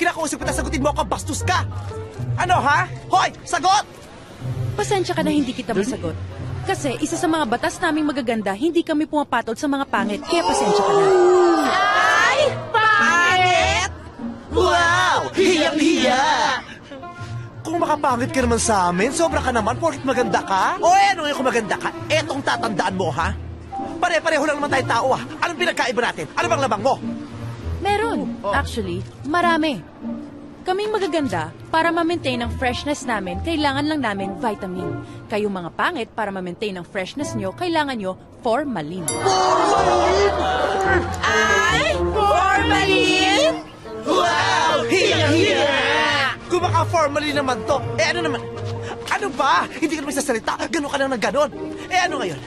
Kinakausap kita, sagutin mo ako, bastos ka! Ano, ha? Hoy, sagot! Pasensya ka na hindi kita masagot. Kasi isa sa mga batas naming magaganda, hindi kami pumapatol sa mga pangit. Kaya pasensya ka na. Ay! Pangit! Wow! Hiyang-hiya! Kung makapangit ka naman sa amin, sobra ka naman, porkit maganda ka? O ano yung kung maganda ka? Etong tatandaan mo, ha? Pare-pareho lang naman tayong tao, ha? Anong pinagkaiba natin? Ano bang labang mo? Meron. Actually, marami. Kaming magaganda, para ma-maintain ang freshness namin, kailangan lang namin vitamin. Kayong mga pangit, para ma-maintain ang freshness nyo, kailangan nyo formalin. Ay! Formalin! Wow! Hiya-hiya! Kung maka-formally naman to, ano naman? Ano ba? Hindi ka naman sasalita. Ganon ka lang ng ganon. Ano ngayon?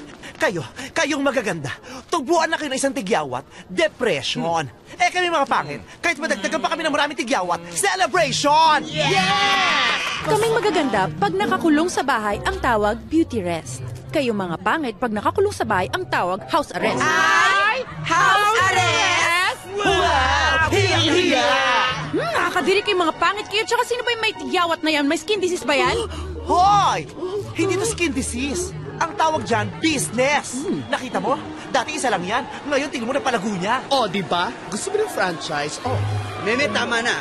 Kayong magaganda. Tugbuan na kayo ng isang tigyawat, depression. Kami mga pangit, kahit madagdagan pa kami ng maraming tigyawat, celebration! Kaming magaganda, pag nakakulong sa bahay, ang tawag beauty rest. Kayong mga pangit, pag nakakulong sa bahay, ang tawag house arrest. Ay! House arrest! Wow! Hiya-hiya! Nakakadiri kayong mga pangit kayo, tsaka sino ba yung may tigyawat na yan? May skin disease ba yan? Hoy! Hindi to skin disease. Ang tawag dyan, business. Nakita mo? Dati isa lang yan. Ngayon, tingin mo na palago niya. Oh, di ba? Gusto mo ng franchise? Oh. Meme, tama na.